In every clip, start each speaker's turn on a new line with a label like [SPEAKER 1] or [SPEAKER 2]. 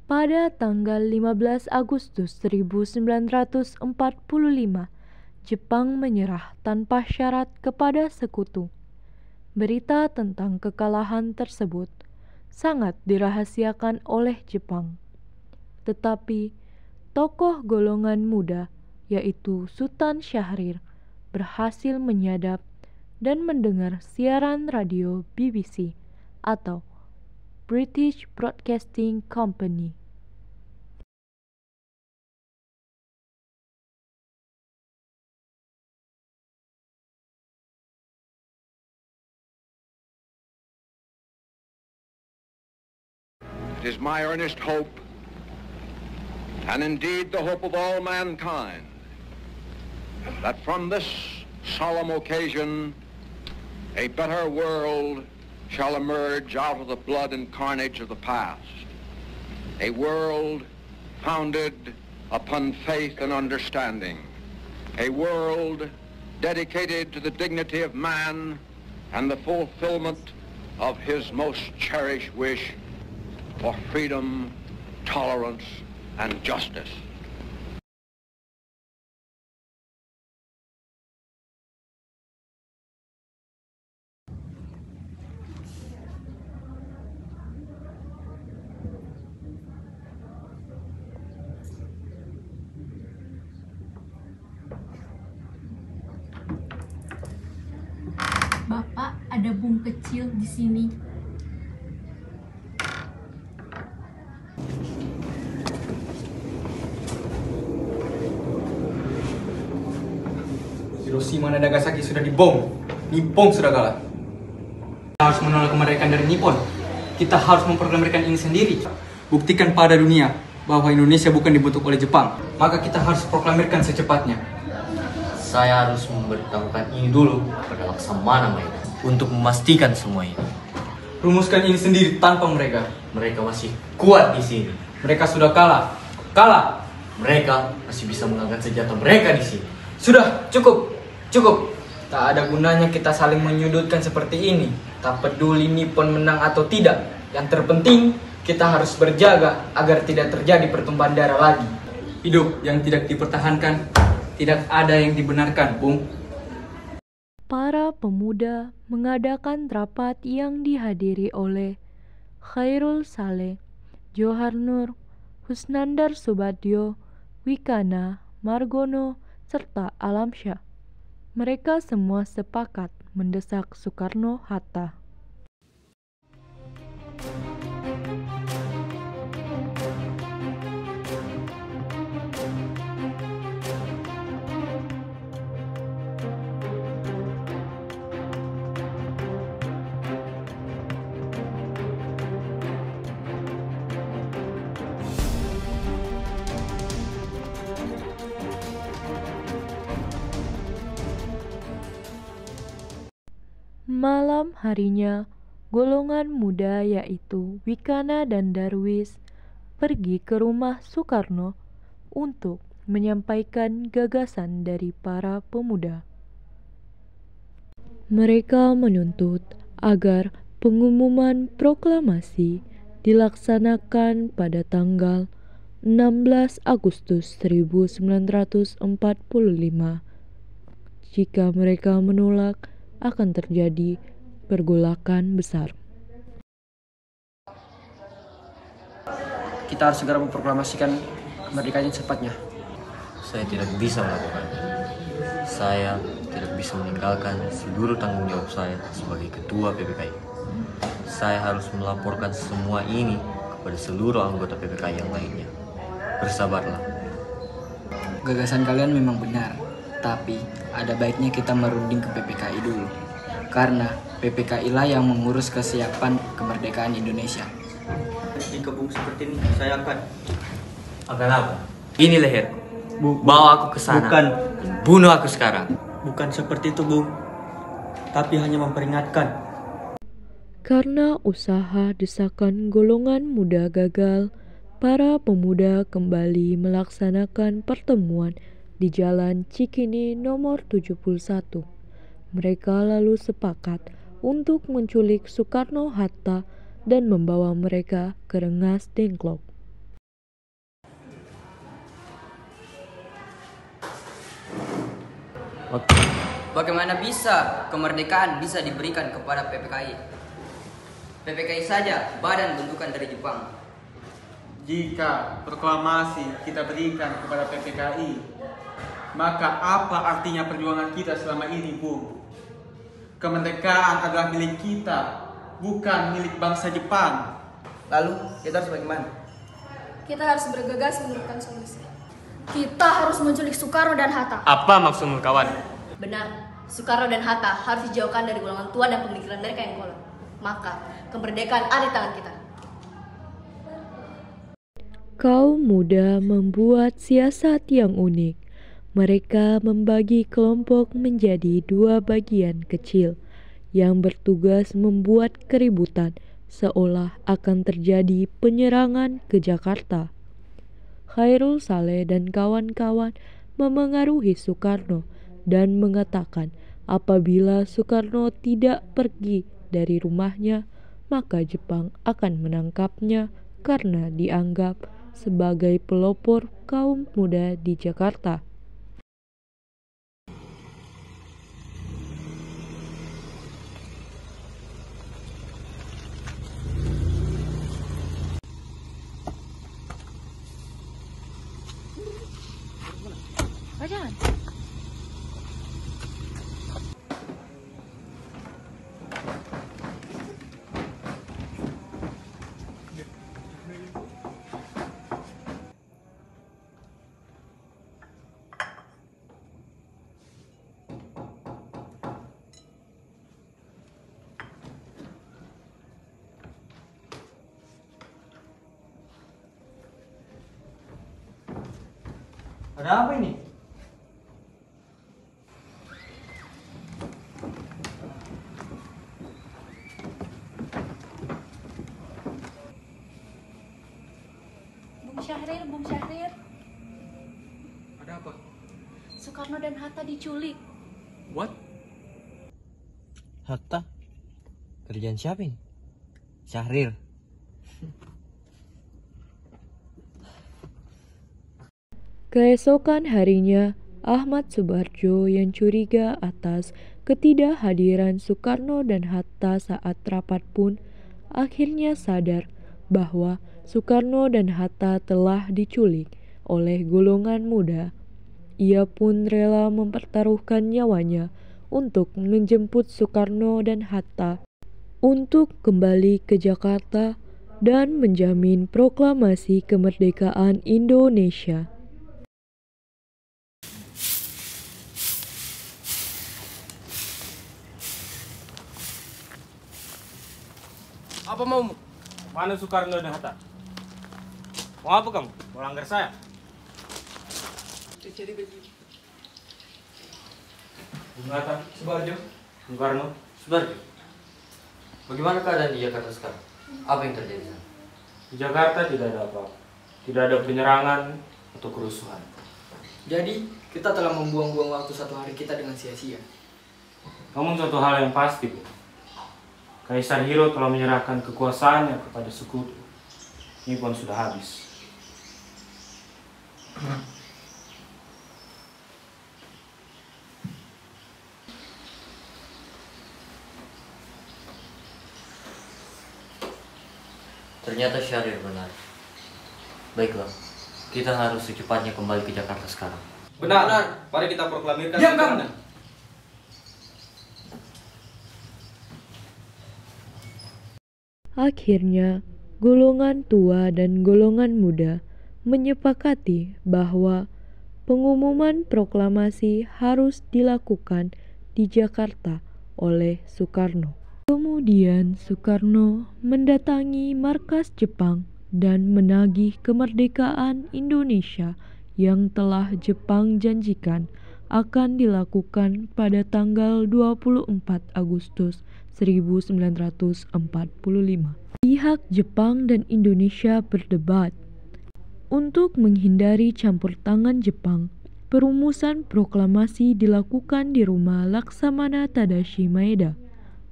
[SPEAKER 1] Pada tanggal 15 Agustus 1945, Jepang menyerah tanpa syarat kepada sekutu. Berita tentang kekalahan tersebut sangat dirahasiakan oleh Jepang. Tetapi tokoh golongan muda, yaitu Sultan Syahrir, berhasil menyadap dan mendengar siaran radio BBC atau British Broadcasting Company.
[SPEAKER 2] It is my earnest hope, and indeed the hope of all mankind, that from this solemn occasion a better world shall emerge out of the blood and carnage of the past. A world founded upon faith and understanding. A world dedicated to the dignity of man and the fulfillment of his most cherished wish for freedom, tolerance, and justice.
[SPEAKER 3] Bapak, ada bom kecil di sini.
[SPEAKER 4] Hiroshima dan Nagasaki sudah dibom. Nippon sudah kalah. Kita harus menolak kemerdekaan dari Nippon. Kita harus memproklamirkan ini sendiri. Buktikan pada dunia bahwa Indonesia bukan dibentuk oleh Jepang. Maka kita harus proklamirkan secepatnya.
[SPEAKER 5] Saya harus memberitahukan ini dulu pada Laksamana mereka untuk memastikan semua ini.
[SPEAKER 4] Rumuskan ini sendiri tanpa mereka.
[SPEAKER 5] Mereka masih kuat di sini.
[SPEAKER 4] Mereka sudah kalah. Kalah.
[SPEAKER 5] Mereka masih bisa mengangkat senjata mereka di sini.
[SPEAKER 4] Sudah, cukup. Cukup. Tak ada gunanya kita saling menyudutkan seperti ini. Tak peduli Nippon menang atau tidak. Yang terpenting, kita harus berjaga agar tidak terjadi pertumpahan darah lagi. Hidup yang tidak dipertahankan, tidak ada yang dibenarkan, Bung.
[SPEAKER 1] Para pemuda mengadakan rapat yang dihadiri oleh Khairul Saleh, Johar Nur, Husnandar Subadyo, Wikana, Margono, serta Alamsyah. Mereka semua sepakat mendesak Soekarno-Hatta. Malam harinya, golongan muda yaitu Wikana dan Darwis pergi ke rumah Soekarno untuk menyampaikan gagasan dari para pemuda. Mereka menuntut agar pengumuman proklamasi dilaksanakan pada tanggal 16 Agustus 1945. Jika mereka menolak, akan terjadi pergolakan besar.
[SPEAKER 4] Kita harus segera memproklamasikan kemerdekaan secepatnya.
[SPEAKER 5] Saya tidak bisa melakukan. Saya tidak bisa meninggalkan seluruh tanggung jawab saya sebagai ketua PPKI. Saya harus melaporkan semua ini kepada seluruh anggota PPKI yang lainnya. Bersabarlah.
[SPEAKER 6] Gagasan kalian memang benar, tapi ada baiknya kita merunding ke PPKI dulu. Karena PPKI lah yang mengurus kesiapan kemerdekaan Indonesia.
[SPEAKER 7] Di kebun seperti ini, saya akan
[SPEAKER 5] apa? Ini leher. Bawa aku ke sana.
[SPEAKER 7] Bukan.
[SPEAKER 5] Bunuh aku sekarang.
[SPEAKER 7] Bukan seperti itu, Bu. Tapi hanya memperingatkan.
[SPEAKER 1] Karena usaha desakan golongan muda gagal, para pemuda kembali melaksanakan pertemuan di Jalan Cikini nomor 71. Mereka lalu sepakat untuk menculik Soekarno-Hatta dan membawa mereka ke Rengas Dengklok.
[SPEAKER 6] Bagaimana bisa kemerdekaan bisa diberikan kepada PPKI? PPKI saja badan bentukan dari Jepang.
[SPEAKER 8] Jika proklamasi kita berikan kepada PPKI, maka apa artinya perjuangan kita selama ini, Bu? Kemerdekaan adalah milik kita, bukan milik bangsa Jepang.
[SPEAKER 6] Lalu kita harus bagaimana?
[SPEAKER 9] Kita harus bergegas menemukan solusi. Kita harus menculik Soekarno dan Hatta.
[SPEAKER 4] Apa maksudmu, kawan?
[SPEAKER 10] Benar, Soekarno dan Hatta harus dijauhkan dari golongan tua dan pemikiran mereka yang kolot. Maka, kemerdekaan ada di tangan kita.
[SPEAKER 1] Kaum muda membuat siasat yang unik. Mereka membagi kelompok menjadi 2 bagian kecil yang bertugas membuat keributan seolah akan terjadi penyerangan ke Jakarta. Khairul Saleh dan kawan-kawan memengaruhi Soekarno dan mengatakan apabila Soekarno tidak pergi dari rumahnya, maka Jepang akan menangkapnya karena dianggap sebagai pelopor kaum muda di Jakarta.
[SPEAKER 7] Ada apa ini?
[SPEAKER 9] Bung Syahrir.
[SPEAKER 4] Ada apa?
[SPEAKER 9] Soekarno dan Hatta diculik.
[SPEAKER 4] What?
[SPEAKER 5] Hatta? Kerjaan siapa ini? Syahrir.
[SPEAKER 1] Keesokan harinya, Ahmad Subarjo yang curiga atas ketidakhadiran Soekarno dan Hatta saat rapat pun akhirnya sadar bahwa Soekarno dan Hatta telah diculik oleh golongan muda. Ia pun rela mempertaruhkan nyawanya untuk menjemput Soekarno dan Hatta untuk kembali ke Jakarta dan menjamin proklamasi kemerdekaan Indonesia.
[SPEAKER 4] Apa maumu?
[SPEAKER 7] Mana Soekarno dan Hatta? Mau apa kamu? Mau langgar saya? Bung Hatta,
[SPEAKER 4] Subarjo.
[SPEAKER 7] Soekarno.
[SPEAKER 5] Subarjo, bagaimana keadaan di Jakarta sekarang? Apa yang terjadi sana?
[SPEAKER 7] Di Jakarta tidak ada apa-apa. Tidak ada penyerangan atau kerusuhan.
[SPEAKER 6] Jadi kita telah membuang-buang waktu 1 hari kita dengan sia-sia.
[SPEAKER 7] Namun satu hal yang pasti, Bu. Kaisar Hiro telah menyerahkan kekuasaannya kepada sekutu. Nippon sudah habis.
[SPEAKER 5] Ternyata Syahrir benar. Baiklah, kita harus secepatnya kembali ke Jakarta sekarang.
[SPEAKER 8] Benar. Mari kita proklamirkan.
[SPEAKER 6] Diam kamu.
[SPEAKER 1] Akhirnya, golongan tua dan golongan muda menyepakati bahwa pengumuman proklamasi harus dilakukan di Jakarta oleh Soekarno. Kemudian Soekarno mendatangi markas Jepang dan menagih kemerdekaan Indonesia yang telah Jepang janjikan akan dilakukan pada tanggal 24 Agustus 1945. Pihak Jepang dan Indonesia berdebat. Untuk menghindari campur tangan Jepang, perumusan proklamasi dilakukan di rumah Laksamana Tadashi Maeda.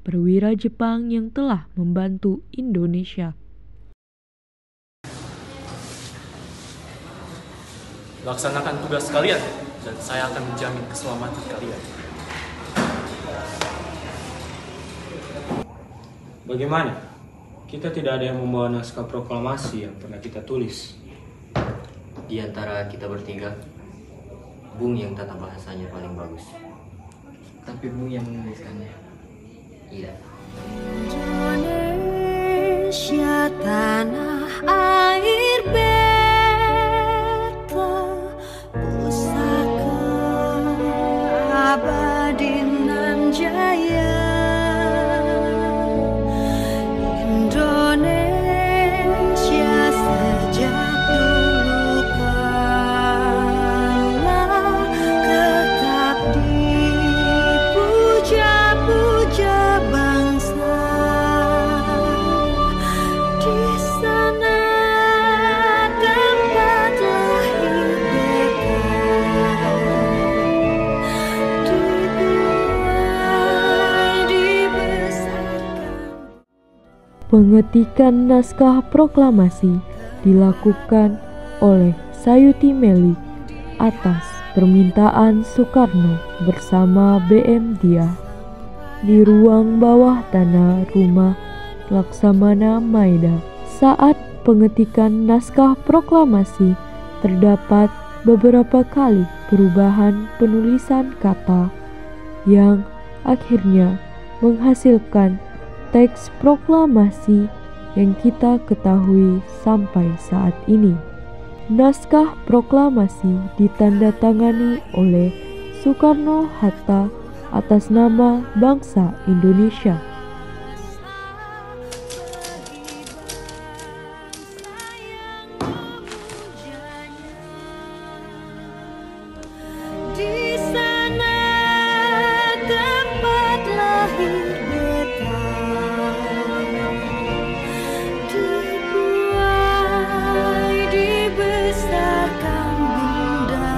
[SPEAKER 1] perwira Jepang yang telah membantu Indonesia.
[SPEAKER 11] Laksanakan tugas kalian dan saya akan menjamin keselamatan kalian.
[SPEAKER 7] Bagaimana? Kita tidak ada yang membawa naskah proklamasi yang pernah kita tulis.
[SPEAKER 5] Di antara kita bertiga, Bung yang tata bahasanya paling bagus.
[SPEAKER 6] Tapi Bung yang menuliskannya.
[SPEAKER 5] Iya.
[SPEAKER 12] Indonesia tanah air beta, pusaka abadi nan jaya. Indonesia sejak dulu kalah, tetap dipuja-puja bangsa. Di sana tempat lahir beta, dibuai, dibesarkan.
[SPEAKER 1] Pengetikan naskah proklamasi dilakukan oleh Sayuti Melik atas permintaan Soekarno bersama BM Dia di ruang bawah tanah rumah Laksamana Maeda. Saat pengetikan naskah proklamasi terdapat beberapa kali perubahan penulisan kata yang akhirnya menghasilkan teks proklamasi yang kita ketahui sampai saat ini. Naskah proklamasi ditandatangani oleh Soekarno-Hatta atas nama bangsa Indonesia.
[SPEAKER 12] Di sana tempat lahir beta, dibuai, dibesarkan bunda,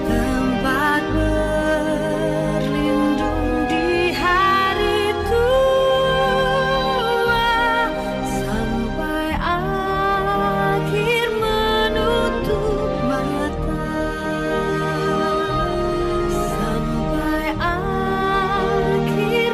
[SPEAKER 12] tempat berlindung di hari tua, sampai akhir menutup mata, sampai akhir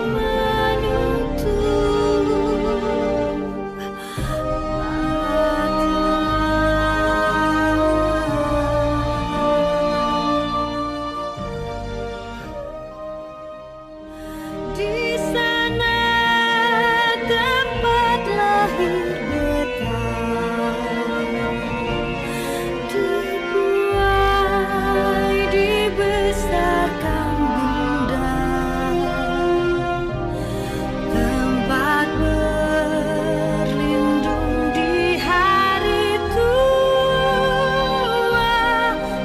[SPEAKER 12] di sana tempat lahir beta, dibuai, dibesarkan bunda, tempat berlindung di hari tua,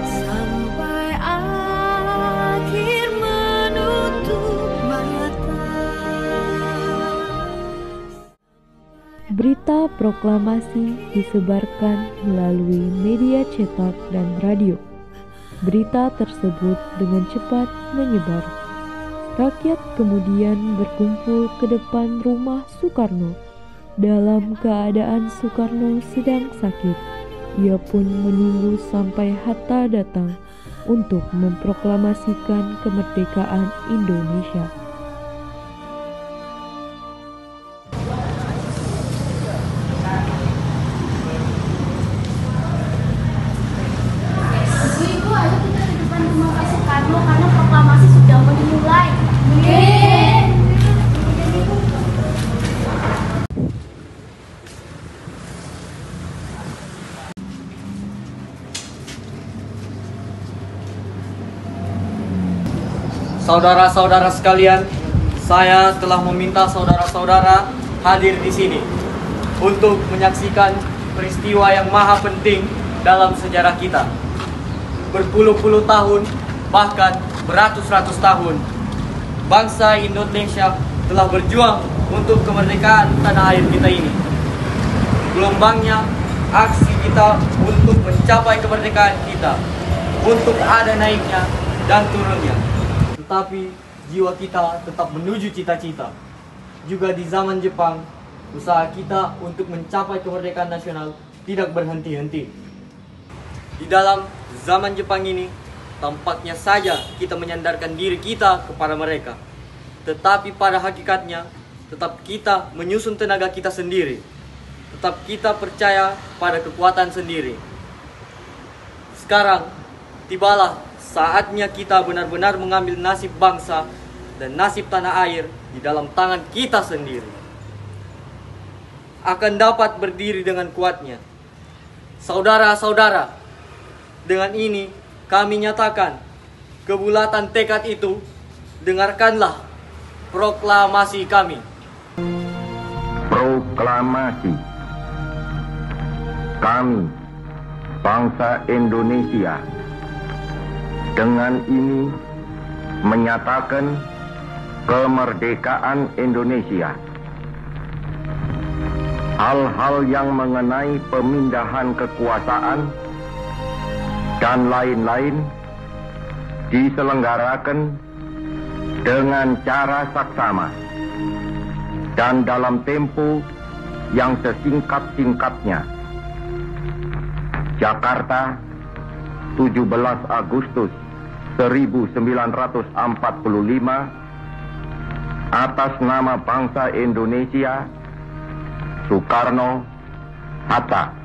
[SPEAKER 12] sampai akhir menutup mata.
[SPEAKER 1] Berita proklamasi disebarkan melalui media cetak dan radio. Berita tersebut dengan cepat menyebar. Rakyat kemudian berkumpul ke depan rumah Soekarno. Dalam keadaan Soekarno sedang sakit, ia pun menunggu sampai Hatta datang untuk memproklamasikan kemerdekaan Indonesia.
[SPEAKER 9] Ibu-ibu, ayo kita di depan rumah Pak Soekarno karena proklamasi sudah mau dimulai.
[SPEAKER 4] Saudara-saudara sekalian, saya telah meminta saudara-saudara hadir di sini untuk menyaksikan peristiwa yang maha penting dalam sejarah kita. Berpuluh-puluh tahun, bahkan beratus-ratus tahun, bangsa Indonesia telah berjuang untuk kemerdekaan tanah air kita ini. Gelombangnya aksi kita untuk mencapai kemerdekaan kita, untuk ada naiknya dan turunnya. Tetapi
[SPEAKER 6] jiwa kita tetap menuju cita-cita. Juga di zaman Jepang, usaha kita untuk mencapai kemerdekaan nasional tidak berhenti-henti. Di dalam zaman Jepang ini, tampaknya saja kita menyandarkan diri kita kepada mereka. Tetapi pada hakikatnya, tetap kita menyusun tenaga kita sendiri. Tetap kita percaya pada kekuatan sendiri. Sekarang, tibalah saatnya kita benar-benar mengambil nasib bangsa dan nasib tanah air di dalam tangan kita sendiri. Akan dapat berdiri dengan kuatnya. Saudara-saudara, dengan ini kami nyatakan kebulatan tekad itu. Dengarkanlah proklamasi kami.
[SPEAKER 13] Proklamasi. Kami, bangsa Indonesia, dengan ini menyatakan kemerdekaan Indonesia. Hal-hal yang mengenai pemindahan kekuasaan dan lain-lain diselenggarakan dengan cara saksama dan dalam tempo yang sesingkat-singkatnya. Jakarta, 17 Agustus 1945, atas nama bangsa Indonesia, Soekarno, Hatta.